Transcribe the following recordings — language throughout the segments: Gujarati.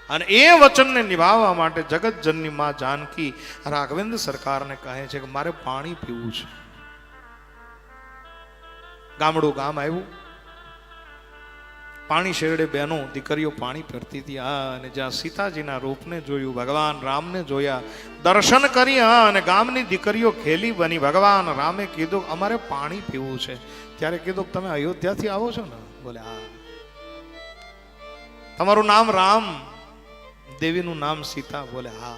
અને એ વચનને નિભાવવા માટે જગતજનની માં જાનકી રાઘવેન્દ્ર સરકારને કહે છે કે મારે પાણી પીવું છે. ગામડું ગામ આવ્યું, પાણી શેરડે બહેનો દીકરીઓ પાણી ભરતી હતી. અને જ્યાં સીતાજીના રૂપને જોયું, ભગવાન રામને જોયા, દર્શન કરી, અને ગામની દીકરીઓ ખેલી બની. ભગવાન રામે કીધું અમારે પાણી પીવું છે. ત્યારે કીધું તમે અયોધ્યાથી આવો છો ને? બોલે હા. તમારું નામ રામ, દેવીનું નામ સીતા? બોલે હા.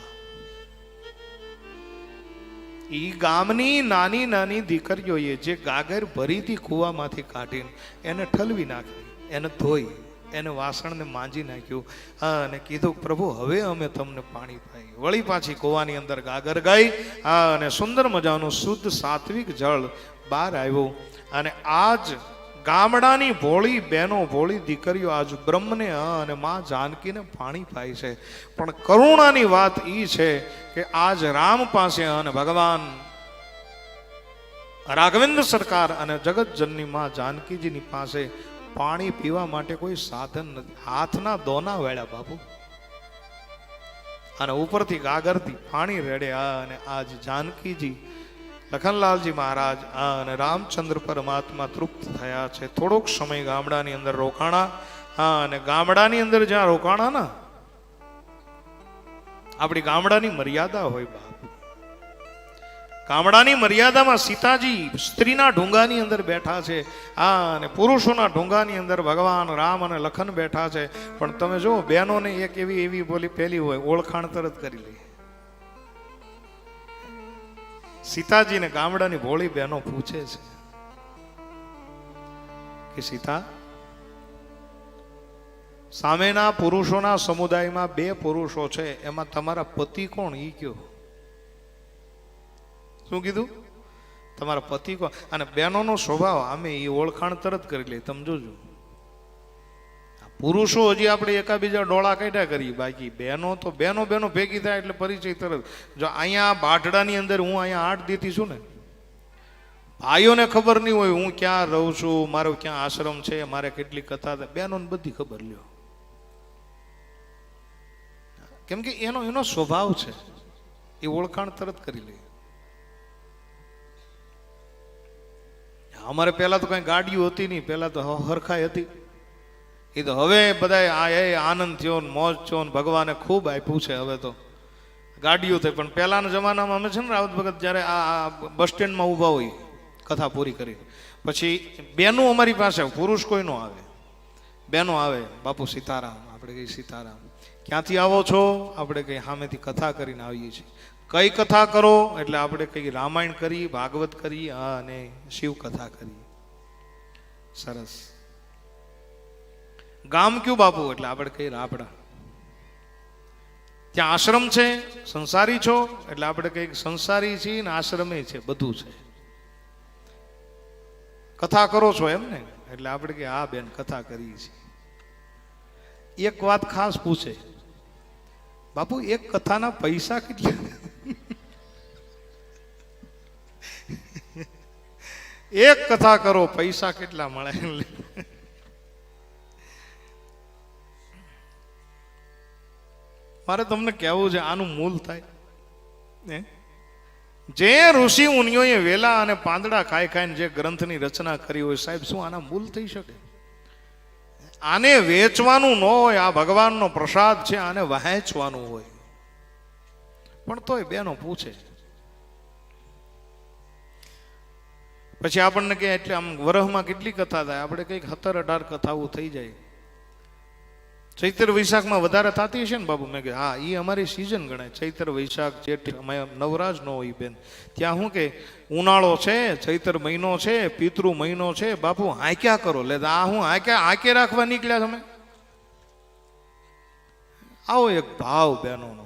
ઈ ગામની નાની નાની દીકરીઓએ જે ગાગર ભરી હતી કુવામાંથી કાઢીને એને ઠલવી નાખી, એને ધોઈ, એને વાસણને માંજી નાખ્યું અને કીધું પ્રભુ હવે અમે તમને પાણી પાઈ. વળી પાછી કુવાની અંદર ગાગર ગઈ અને સુંદર મજાનું શુદ્ધ સાત્વિક જળ બહાર આવ્યું. અને આજ ગામડાની ભોળી બહેનો, ભોળી દીકરીઓ આજ બ્રહ્મને અને માં જાનકીને પાણી પાય છે. પણ કરુણાની વાત ઈ છે કે આજ રામ પાસે અને ભગવાન રાઘવેન્દ્ર સરકાર અને જગતજનની માં જાનકીજીની પાસે પાણી પીવા માટે કોઈ સાધન નથી. હાથના દોના વેળા બાપુ, અને ઉપરથી ગાગરથી પાણી રેડે. અને આજ જાનકીજી, લખનલાલજી મહારાજ અને રામચંદ્ર પરમાત્મા તૃપ્ત થયા છે. થોડોક સમય ગામડાની અંદર રોકાણા. અને ગામડાની અંદર જ્યાં રોકાણા ને, આપણી ગામડાની મર્યાદા હોય બાપ. ગામડાની મર્યાદામાં સીતાજી સ્ત્રીના ઢુંગાની અંદર બેઠા છે, અને પુરુષોના ઢુંગાની અંદર ભગવાન રામ અને લખન બેઠા છે. પણ તમે જો બહેનોને એક એવી બોલી પેલી હોય, ઓળખાણ તરત કરી લે. સીતાજીને ગામડાની ભોળી બહેનો પૂછે છે કે સીતા, સામેના પુરુષોના સમુદાયમાં 2 પુરુષો છે, એમાં તમારા પતિ કોણ? ઈ કયો. શું કીધું? તમારા પતિ કોણ? અને બહેનોનો સ્વભાવ આમે એ ઓળખાણ તરત કરી લે. તમે જોજો, પુરુષો હજી આપણે એકાબીજા ડોળા કાઢ્યા કરીએ, બાકી બહેનો તો બહેનો ભેગી થાય એટલે પરિચય તરત. જો અહીંયા બાઢડાની અંદર હું અહીંયા 8 દીધી છું ને, ભાઈઓને ખબર નહીં હોય હું ક્યાં રહું છું, મારો ક્યાં આશ્રમ છે, મારે કેટલી કથા, બહેનોને બધી ખબર લ્યો. કેમ કે એનો સ્વભાવ છે, એ ઓળખાણ તરત કરી લે. અમારે પહેલા તો કઈ ગાડીઓ હતી નહીં, પહેલા તો હરખાઈ હતી. એ તો હવે બધા આનંદ થયો, મોજ થયો, ભગવાને ખૂબ આપ્યું છે. હવે તો ગાડીઓ થઈ, પણ પહેલાના જમાનામાં અમે છે ને રાવત ભગત જ્યારે આ બસ સ્ટેન્ડમાં ઊભા હોય કથા પૂરી કરી પછી, બેનો અમારી પાસે, પુરુષ કોઈ નો આવે, બેનો આવે. બાપુ સીતારામ, આપણે કઈ સીતારામ. ક્યાંથી આવો છો? આપણે કઈ સામેથી કથા કરીને આવીએ છીએ. કઈ કથા કરો? એટલે આપણે કઈ રામાયણ કરી, ભાગવત કરી, અને શિવ કથા કરી. સરસ. ગામ કયું બાપુ? એટલે આપણે કઈ રાપડા. ત્યાં આશ્રમ છે, સંસારી છો? એટલે આપણે કઈ સંસારી છીએ ને આશ્રમે છે, બધું છે. કથા કરો છો એમ ને? એટલે આપણે કે હા બેન કથા કરીએ છીએ. એક વાત ખાસ પૂછે, બાપુ એક કથાના પૈસા કેટલા? એક કથા કરો પૈસા કેટલા મળે? મારે તમને કહેવું છે, આનું મૂલ થાય. જે ઋષિ મુનિઓએ વેલા અને પાંદડા ખાઈને જે ગ્રંથની રચના કરી હોય, સાહેબ શું આના મૂલ થઈ શકે? આને વેચવાનું ન હોય, આ ભગવાનનો પ્રસાદ છે, આને વહેંચવાનું હોય. પણ તોય બેનો પૂછે. પછી આપણને કે એટલે આમ વરહમાં કેટલી કથા થાય? આપણે કંઈક 17-18 કથાઓ થઈ જાય. ચૈત્ર વૈશાખમાં વધારે થતી હશે ને બાબુ? મેં કે હા, એ અમારી સિઝન ગણાય. ચૈત્ર વૈશાખ જેઠ નવરાજ ન હોય બેન. ત્યાં શું કે ઉનાળો છે, ચૈત્ર મહિનો છે, પિતૃ મહિનો છે, બાપુ હાંક્યા કરો. લે આ હું હાંકે રાખવા નીકળ્યા તમે? આવો એક ભાવ બહેનોનો.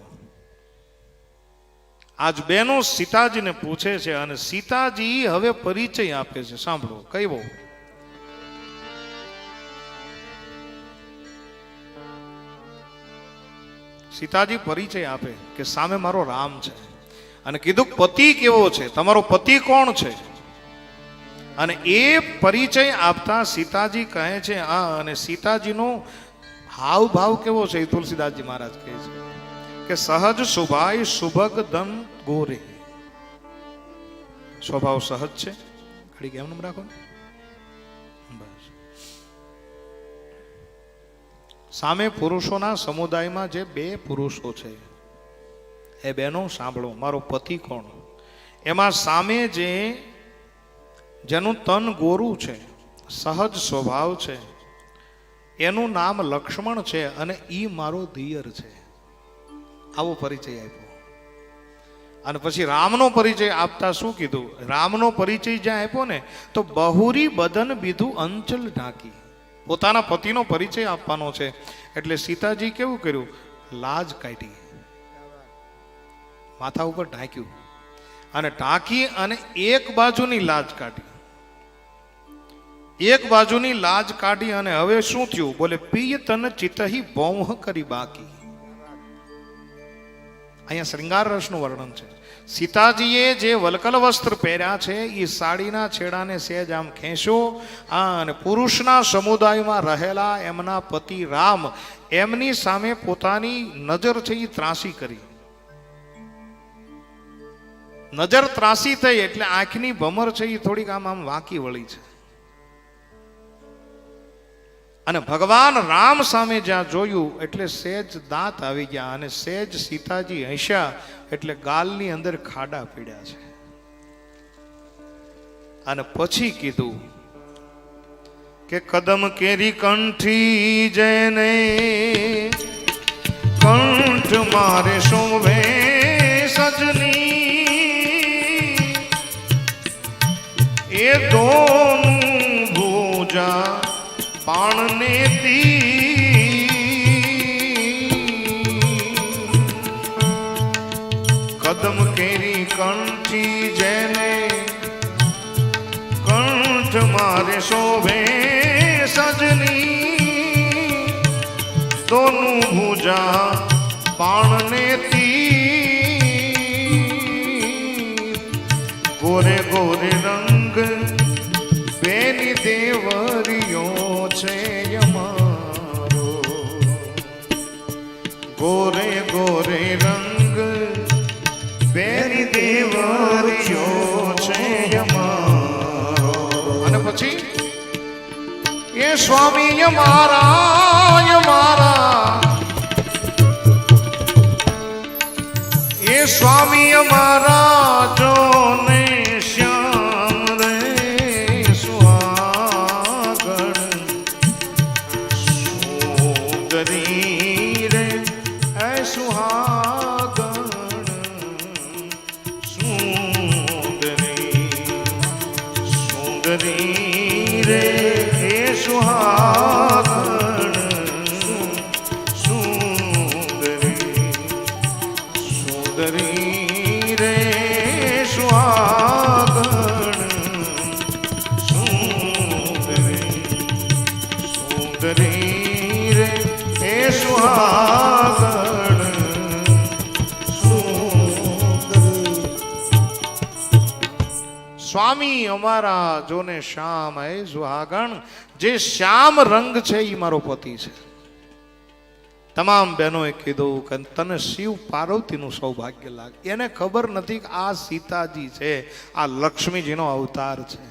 આજ બહેનો સીતાજીને પૂછે છે, અને સીતાજી હવે પરિચય આપે છે. સાંભળો, કઈ બહુ સીતાજી પરિચય આપે કે સામે મારો રામ છે. અને કીધું પતિ કેવો છે, તમારો પતિ કોણ છે? અને એ પરિચય આપતા સીતાજી કહે છે અને સીતાજીનો હાવ ભાવ કેવો છે એ તુલસીદાસજી મહારાજ કહે છે કે સહજ શુભાય શુભગ દન ગોરે. સ્વભાવ સહજ છે, ઘડી કેમ રાખો ને બસ. સામે પુરુષોના સમુદાયમાં જે બે પુરુષો છે એ બેનો સાંભળો, મારો પતિ કોણ? એમાં સામે જેનું તન ગોરું છે, સહજ સ્વભાવ છે, એનું નામ લક્ષ્મણ છે અને ઈ મારો દિયર છે. આવો પરિચય આપ્યો. અને પછી રામનો પરિચય આપતા શું કીધું? રામનો પરિચય જ્યાં આપ્યો ને તો બહુરી બદન બીધું અંચલ ઢાંકી. પોતાના પતિનો પરિચય આપવાનો છે એટલે સીતાજી કેવું કર્યું? લાજ કાઢી, માથા ઉપર ઢાંક્યું અને ઢાંકી અને એક બાજુની લાજ કાઢી. એક બાજુની લાજ કાઢી અને હવે શું થયું? બોલે પિય તન ચિતહી બૌહ કરી બાકી. અહીંયા શ્રૃંગાર રસનું વર્ણન છે. સીતાજીએ જે વલકલ વસ્ત્ર પહેર્યા છે એ સાડીના છેડાને સહેજ આમ ખેંચો અને પુરુષના સમુદાયમાં રહેલા એમના પતિ રામ એમની સામે પોતાની નજર છે એ ત્રાસી કરી. નજર ત્રાસી થઈ એટલે આંખની ભમર છે એ થોડીક આમ વાંકી વળી છે. અને ભગવાન રામ સામે જ્યાં જોયું એટલે સહેજ દાંત આવી ગયા અને સહેજ સીતાજી હસ્યા એટલે ગાલની અંદર ખાડા પીડ્યા છે. અને પછી કીધું કે કદમ કેરી કંઠી જેને કંઠ મારે શોભે સજની એ દોનું ભૂજા પાણને કદમ કેરી કંઠી જેને કંઠ મારે શોભે સજની દોનું ભુજા પાણને ગોરે ગોરે રંગ બેની દેવરીઓ છે અમારો. ગોરે ગોરે રંગ બેની દેવરીઓ છે અમારો. અને પછી એ સ્વામી અમારા એ સ્વામી અમારા જોને શ્યામ રે સુહાગણ સુંદરી રે એ સુહાગણ સુંદરી સુંદરી રે એ સુહાગણ સુંદરી સુંદરી રે સુહાગણ સુંદરી સુંદરી રે એ સુહાગણ સુંદરી. સ્વામી અમારા જોને શ્યામ હે સુહાગણ. જે શ્યામ રંગ છે એ મારો પતિ છે. તમામ બહેનોએ કીધું કે તને શિવ પાર્વતીનું સૌભાગ્ય લાગે. એને ખબર નથી કે આ સીતાજી છે, આ લક્ષ્મીજીનો અવતાર છે.